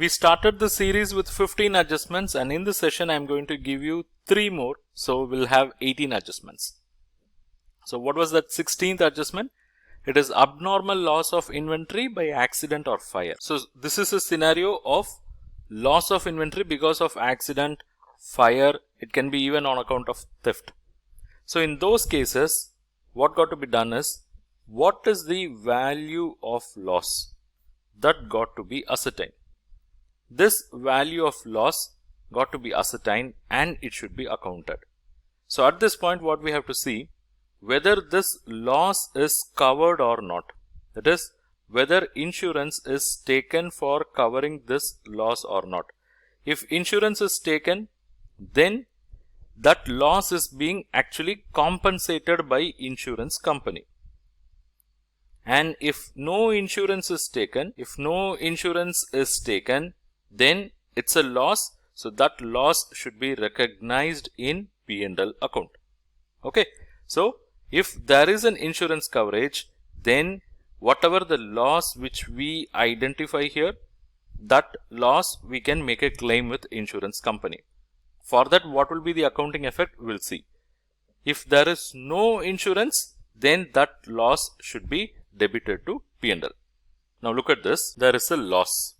We started the series with 15 adjustments, and in this session I am going to give you 3 more, so we'll have 18 adjustments. So what was that 16th adjustment? It is abnormal loss of inventory by accident or fire. So this is a scenario of loss of inventory because of accident, fire. It can be even on account of theft. So in those cases, what got to be done is, what is the value of loss? That got to be ascertained. This value of loss got to be ascertained and it should be accounted. So at this point, what we have to see, whether this loss is covered or not. That is, whether insurance is taken for covering this loss or not. If insurance is taken, then that loss is being actually compensated by insurance company. And if no insurance is taken, then it's a loss. So that loss should be recognized in P&L account. Okay. So if there is an insurance coverage, then whatever the loss which we identify here, that loss we can make a claim with insurance company. For that, what will be the accounting effect? We'll see. If there is no insurance, then that loss should be debited to P&L. Now look at this. There is a loss.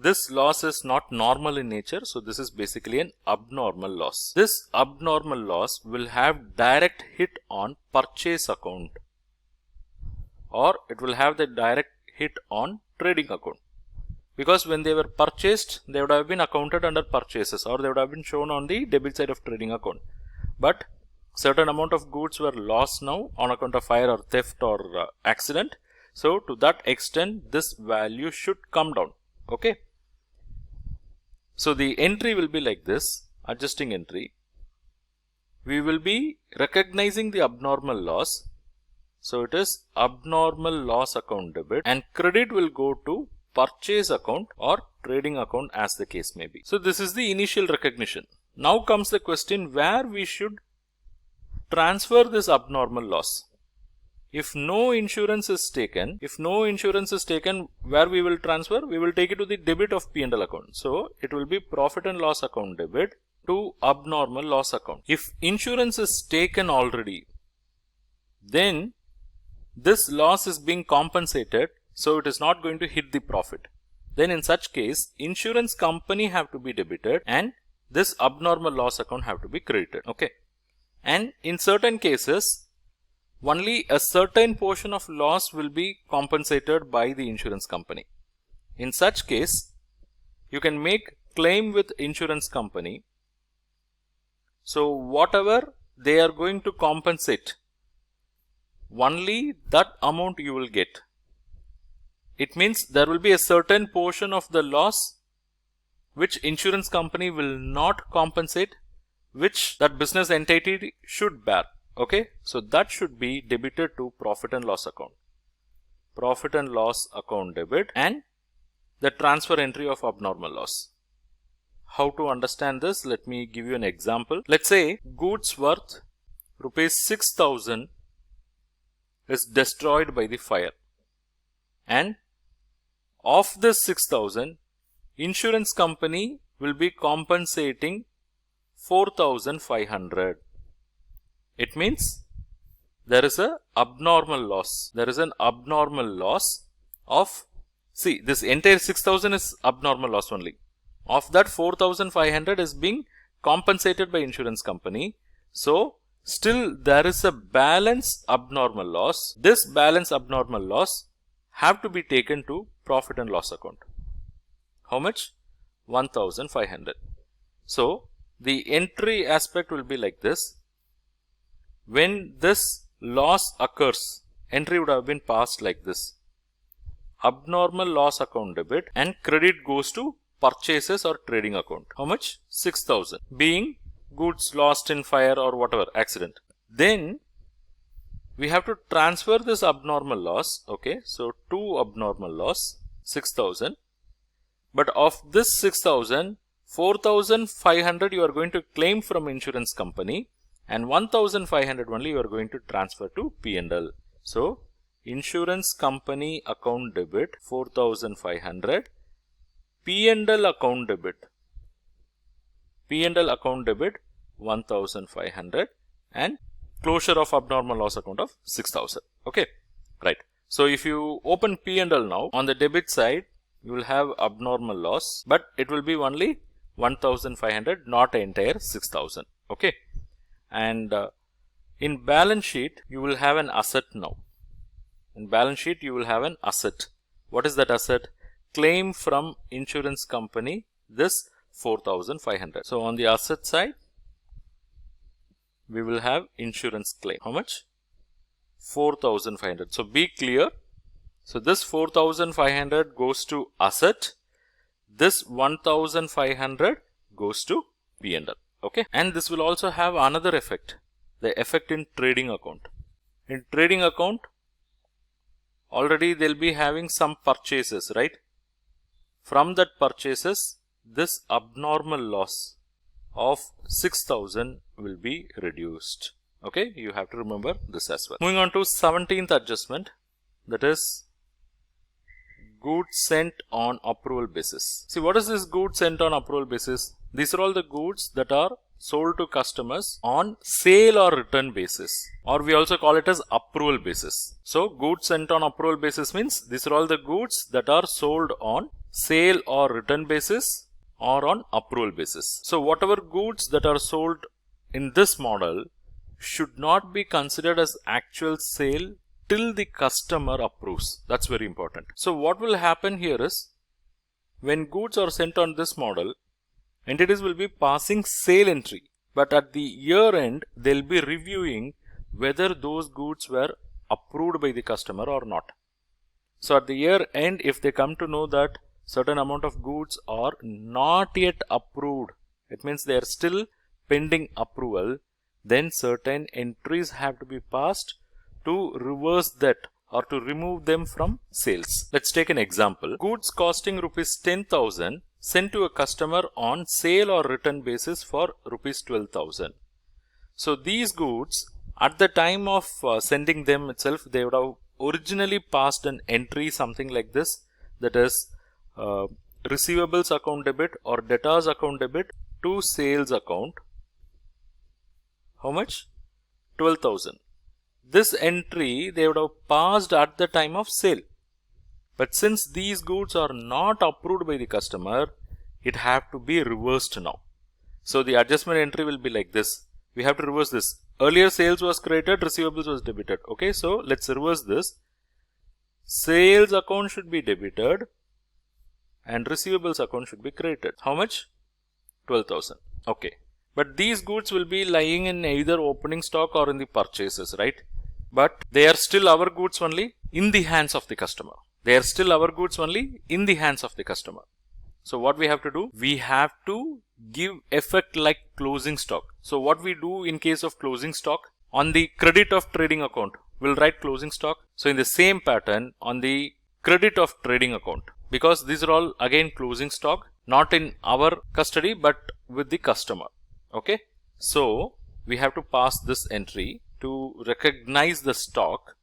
This loss is not normal in nature, so this is basically an abnormal loss. This abnormal loss will have direct hit on purchase account, or it will have the direct hit on trading account. Because when they were purchased, they would have been accounted under purchases, or they would have been shown on the debit side of trading account. But certain amount of goods were lost now on account of fire or theft or accident. So to that extent, this value should come down. Okay. So the entry will be like this, adjusting entry. We will be recognizing the abnormal loss. So it is abnormal loss account debit, and credit will go to purchase account or trading account as the case may be. So this is the initial recognition. Now comes the question where we should transfer this abnormal loss. If no insurance is taken, where we will transfer? We will take it to the debit of P&L account. So it will be profit and loss account debit to abnormal loss account. If insurance is taken already, then this loss is being compensated, so it is not going to hit the profit. Then in such case, insurance company have to be debited and this abnormal loss account have to be credited. Okay. And in certain cases, only a certain portion of loss will be compensated by the insurance company. In such case, you can make claim with insurance company. So whatever they are going to compensate, only that amount you will get. It means there will be a certain portion of the loss which insurance company will not compensate, which that business entity should bear. Okay, so that should be debited to profit and loss account. Profit and loss account debit and the transfer entry of abnormal loss. How to understand this? Let me give you an example. Let's say goods worth rupees 6,000 is destroyed by the fire, and of this 6,000, insurance company will be compensating 4,500. It means there is an abnormal loss. There is an abnormal loss of, see, this entire 6,000 is abnormal loss only. Of that, 4,500 is being compensated by insurance company. So still there is a balance abnormal loss. This balance abnormal loss have to be taken to profit and loss account. How much? 1,500. So the entry aspect will be like this. When this loss occurs, entry would have been passed like this. Abnormal loss account debit and credit goes to purchases or trading account. How much? 6,000. Being goods lost in fire or whatever accident. Then we have to transfer this abnormal loss. Okay, so to abnormal loss 6,000. But of this 6,000, 4,500 you are going to claim from insurance company, and 1,500 only you are going to transfer to P&L. So insurance company account debit 4,500 P&L account debit. P&L account debit 1500 and closure of abnormal loss account of 6000. Okay, right. So if you open P&L now, on the debit side, you will have abnormal loss, but it will be only 1500, not entire 6000. Okay, and in balance sheet, you will have an asset now. In balance sheet, you will have an asset. What is that asset? Claim from insurance company, this 4500. So on the asset side, we will have insurance claim. How much? 4500. So be clear. So this 4500 goes to asset. This 1500 goes to P&L. Okay. And this will also have another effect. The effect in trading account. In trading account, already they'll be having some purchases, right? From that purchases, this abnormal loss of 6000 will be reduced. Okay, you have to remember this as well. Moving on to 17th adjustment, that is goods sent on approval basis. See, what is this goods sent on approval basis? These are all the goods that are sold to customers on sale or return basis, or we also call it as approval basis. So goods sent on approval basis means these are all the goods that are sold on sale or return basis or on approval basis. So whatever goods that are sold in this model should not be considered as actual sale till the customer approves. That's very important. So what will happen here is, when goods are sent on this model, entities will be passing sale entry, but at the year end, they'll be reviewing whether those goods were approved by the customer or not. So at the year end, if they come to know that certain amount of goods are not yet approved, it means they are still pending approval, then certain entries have to be passed to reverse that or to remove them from sales. Let's take an example. Goods costing rupees 10,000 sent to a customer on sale or return basis for rupees 12,000. So these goods, at the time of sending them itself, they would have originally passed an entry something like this, that is receivables account debit or debtors account debit to sales account. How much? 12,000. This entry they would have passed at the time of sale. But since these goods are not approved by the customer, it have to be reversed now. So the adjustment entry will be like this. We have to reverse this. Earlier sales was credited, receivables was debited. Okay, so let's reverse this. Sales account should be debited and receivables account should be credited. How much? 12,000. Okay. But these goods will be lying in either opening stock or in the purchases, right? But they are still our goods only in the hands of the customer. They are still our goods only in the hands of the customer. So what we have to do? We have to give effect like closing stock. So what we do in case of closing stock? On the credit of trading account, we'll write closing stock. So in the same pattern, on the credit of trading account, because these are all again closing stock, not in our custody but with the customer. Okay, so we have to pass this entry to recognize the stock.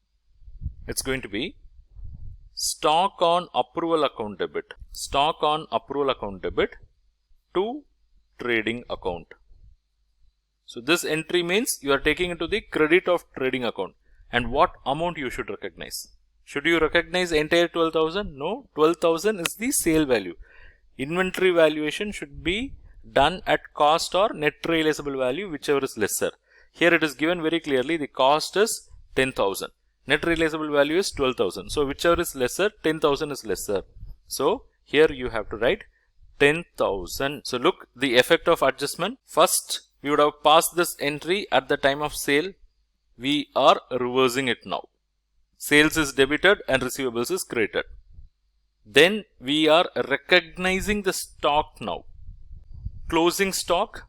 It's going to be stock on approval account debit. Stock on approval account debit to trading account. So this entry means you are taking into the credit of trading account. And what amount you should recognize? Should you recognize entire 12,000? No, 12,000 is the sale value. Inventory valuation should be done at cost or net realizable value, whichever is lesser. Here it is given very clearly, the cost is 10,000. Net realizable value is 12,000. So whichever is lesser, 10,000 is lesser. So here you have to write 10,000. So look, the effect of adjustment. First, we would have passed this entry at the time of sale. We are reversing it now. Sales is debited and receivables is credited. Then we are recognizing the stock now. Closing stock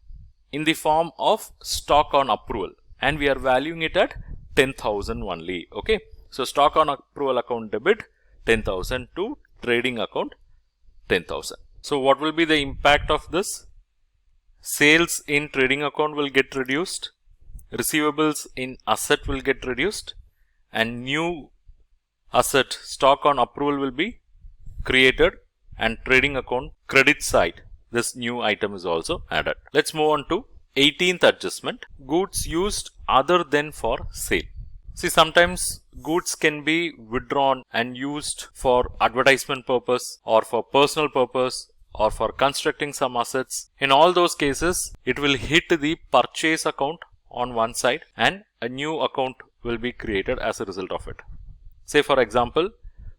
in the form of stock on approval, and we are valuing it at 10,000 only. Okay, so stock on approval account debit 10,000 to trading account 10,000. So what will be the impact of this? Sales in trading account will get reduced, receivables in asset will get reduced, and new asset stock on approval will be created and trading account credit side, this new item is also added. Let's move on to 18th adjustment, goods used other than for sale. See, sometimes goods can be withdrawn and used for advertisement purpose or for personal purpose or for constructing some assets. In all those cases, it will hit the purchase account on one side and a new account will be created as a result of it. Say for example,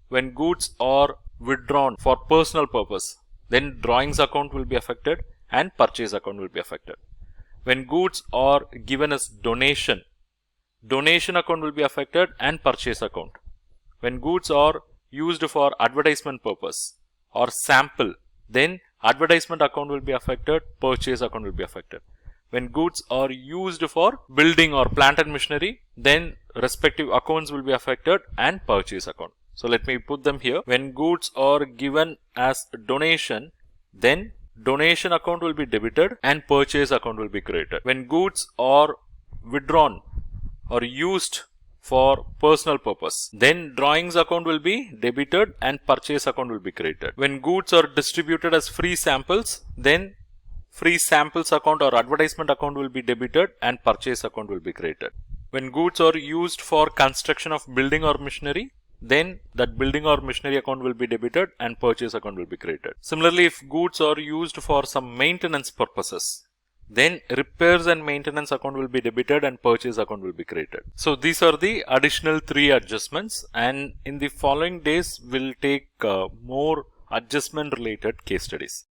when goods are withdrawn for personal purpose, then drawings account will be affected and purchase account will be affected. When goods are given as donation, donation account will be affected and purchase account. When goods are used for advertisement purpose or sample, then advertisement account will be affected, purchase account will be affected. When goods are used for building or plant and machinery, then respective accounts will be affected and purchase account. So let me put them here. When goods are given as donation, then donation account will be debited and purchase account will be credited. When goods are withdrawn or used for personal purpose, then drawings account will be debited and purchase account will be credited. When goods are distributed as free samples, then free samples account or advertisement account will be debited and purchase account will be credited. When goods are used for construction of building or machinery, then that building or machinery account will be debited and purchase account will be credited. Similarly, if goods are used for some maintenance purposes, then repairs and maintenance account will be debited and purchase account will be credited. So these are the additional 3 adjustments, and in the following days we'll take more adjustment related case studies.